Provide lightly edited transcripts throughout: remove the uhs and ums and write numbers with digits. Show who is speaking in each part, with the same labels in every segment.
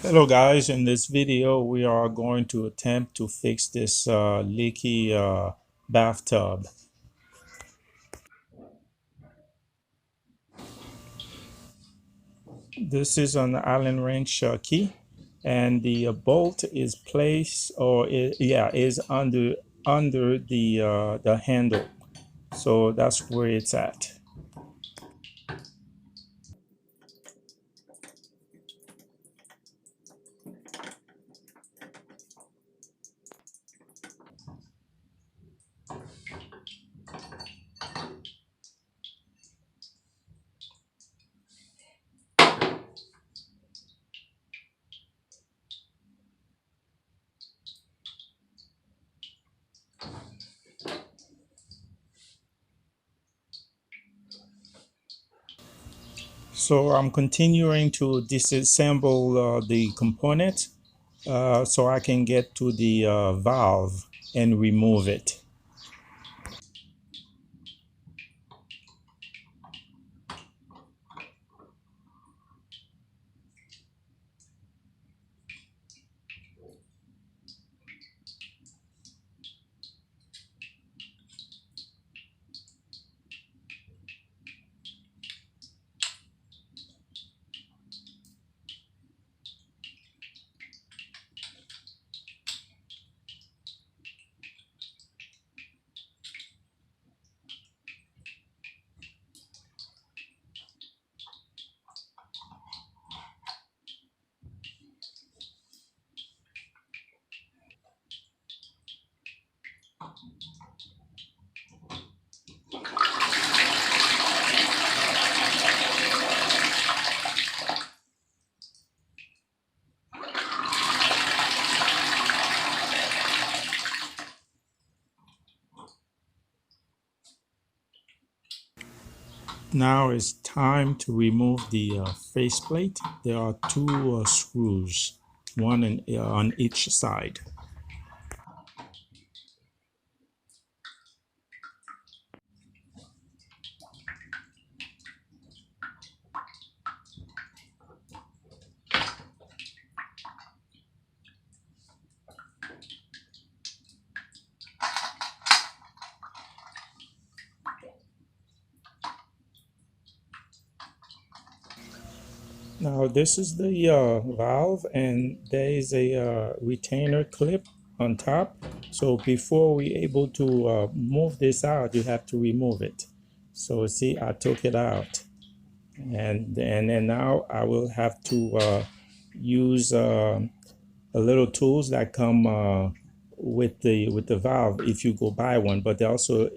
Speaker 1: Hello guys, in this video we are going to attempt to fix this leaky bathtub. This is an Allen wrench key, and the bolt is placed is under the handle, so that's where it's at. So I'm continuing to disassemble the component so I can get to the valve and remove it. Now it's time to remove the faceplate. There are two screws, on each side. Now this is the valve, and there is a retainer clip on top. So before we able to move this out, you have to remove it. So see, I took it out, and then now I will have to use a little tools that come with the valve if you go buy one. But also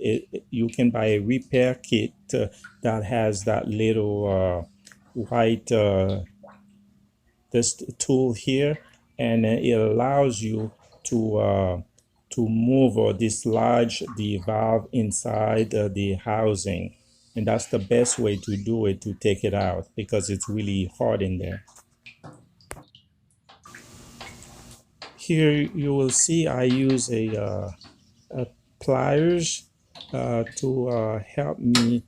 Speaker 1: you can buy a repair kit that has that little white this tool here, and it allows you to move or dislodge the valve inside the housing, and that's the best way to do it, to take it out, because it's really hard in there. Here you will see I use a pliers to help me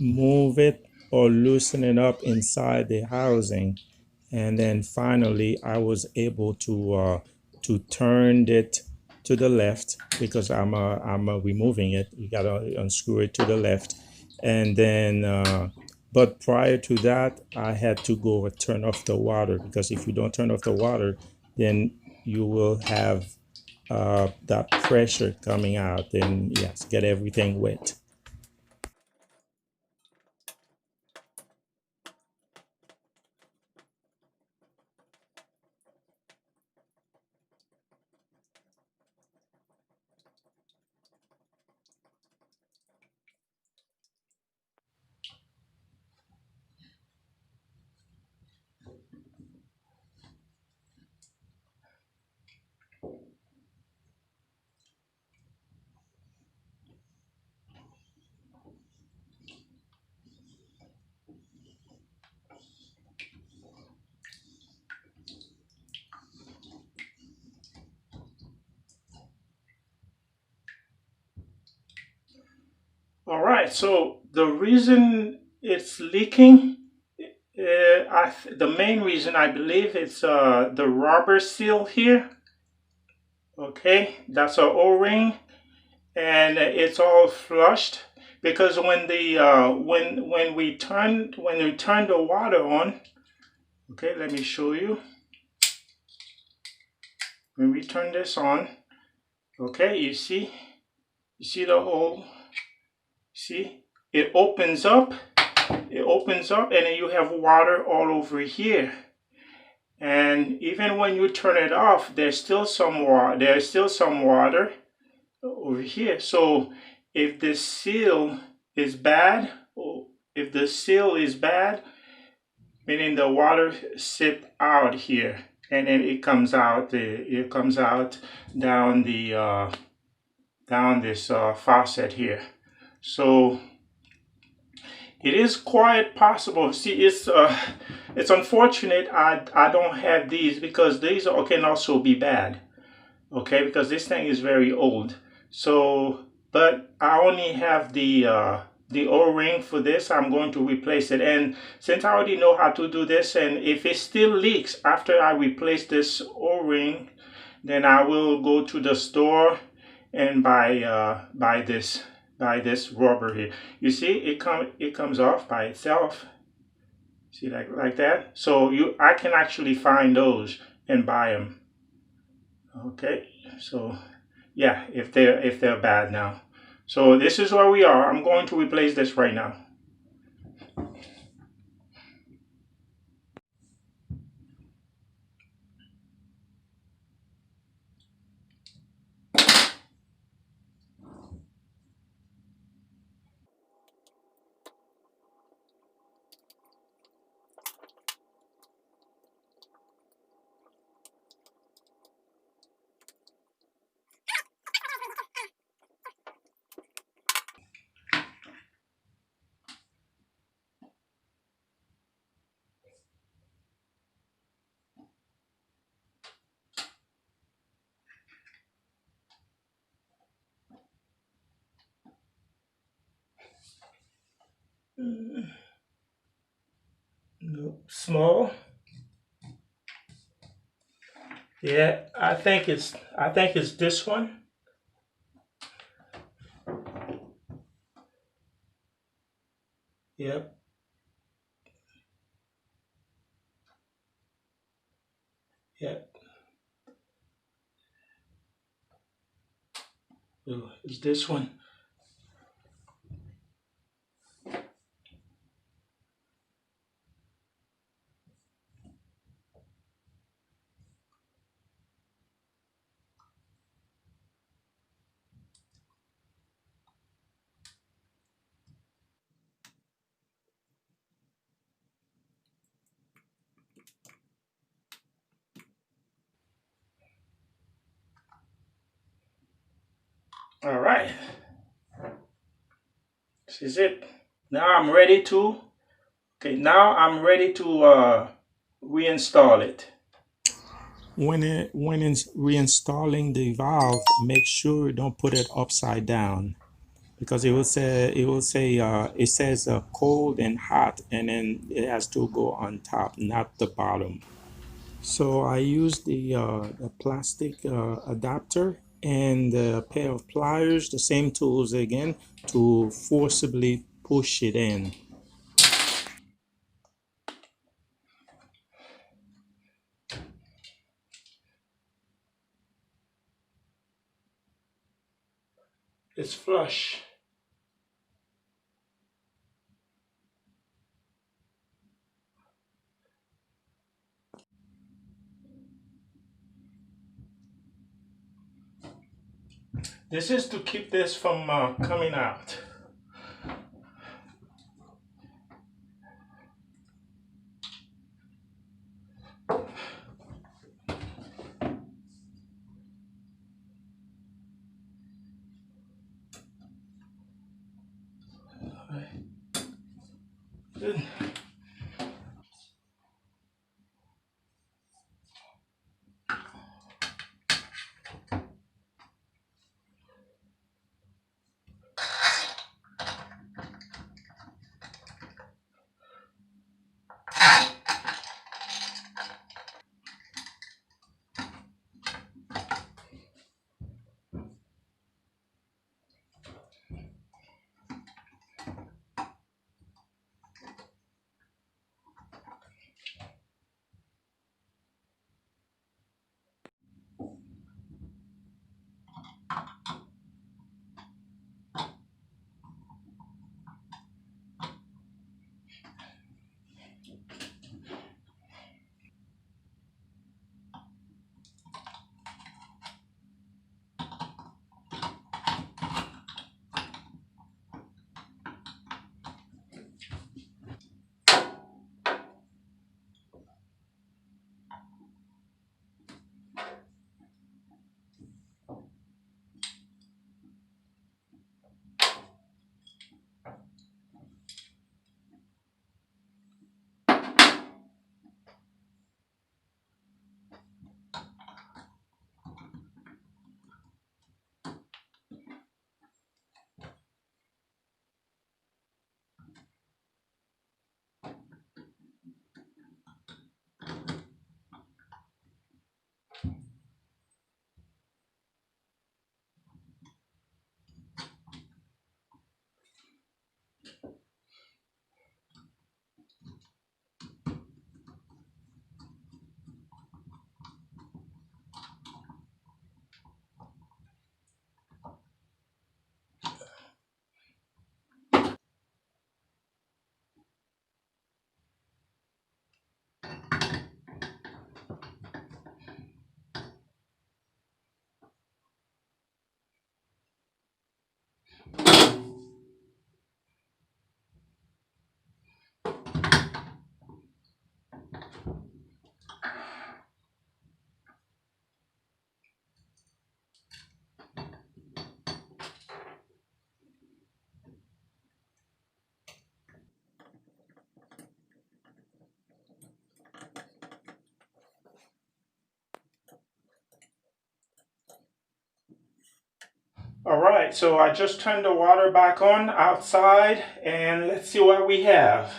Speaker 1: move it or loosen it up inside the housing. And then finally I was able to turn it to the left, because I'm removing it. You gotta unscrew it to the left, and then but prior to that I had to go turn off the water, because if you don't turn off the water, then you will have that pressure coming out, and yes, get everything wet. All right, so the reason it's leaking, I the main reason I believe it's the rubber seal here. Okay, that's a O-ring, and it's all flushed because when the when we turn the water on. Okay, let me show you. When we turn this on, okay, you see the hole. See, it opens up, and then you have water all over here. And even when you turn it off, there's still some water. There's still some water over here. So if the seal is bad, meaning the water sip out here, and then it comes out. It comes out down the down this faucet here. So it is quite possible. See, it's unfortunate I don't have these because these can also be bad. Okay, because this thing is very old. So, but I only have the O-ring for this. I'm going to replace it. And since I already know how to do this, and if it still leaks after I replace this O-ring, then I will go to the store and buy this rubber here. You see, it comes off by itself. See, like that. So I can actually find those and buy them. Okay, so yeah, if they're bad now. So this is where we are. I'm going to replace this right now. Nope. Small. Yeah, I think it's this one. Yep. Yep. Oh, it's this one. All right. This is it. Now I'm ready to. Okay, now I'm ready to reinstall it. When it's reinstalling the valve, make sure you don't put it upside down because it says cold and hot, and then it has to go on top, not the bottom. So I use the plastic adapter and a pair of pliers, the same tools again, to forcibly push it in. It's flush. This is to keep this from coming out. Good. right, so I just turned the water back on outside, and let's see what we have.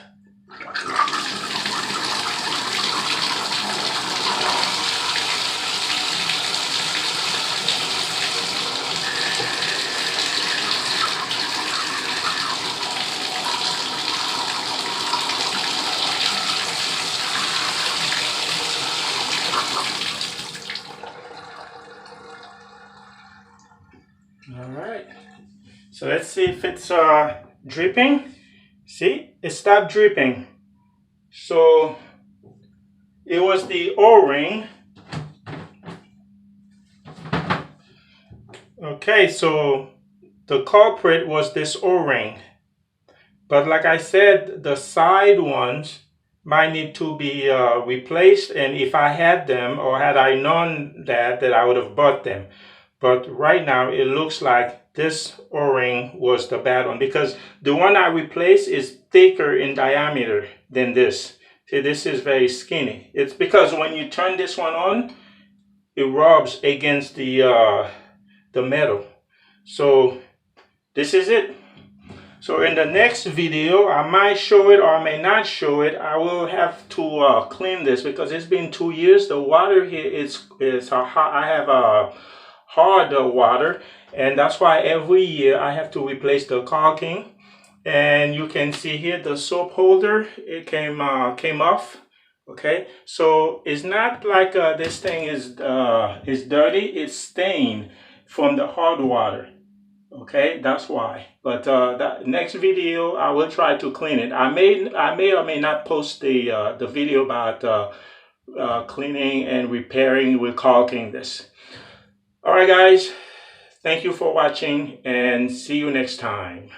Speaker 1: All right, so let's see if it's dripping. See, it stopped dripping. So it was the O-ring. Okay, so the culprit was this O-ring. But like I said, the side ones might need to be replaced. And if I had them, or had I known that I would have bought them. But right now, it looks like this O-ring was the bad one, because the one I replaced is thicker in diameter than this. See, this is very skinny. It's because when you turn this one on, it rubs against the metal. So this is it. So in the next video, I might show it or I may not show it. I will have to clean this because it's been 2 years. The water here is hot. I have a hard water, and that's why every year I have to replace the caulking. And you can see here the soap holder, it came off. Okay, so it's not like this thing is dirty. It's stained from the hard water. Okay, that's why. But that next video I will try to clean it. I may or may not post the video about cleaning and repairing with caulking this. All right, guys, thank you for watching, and see you next time.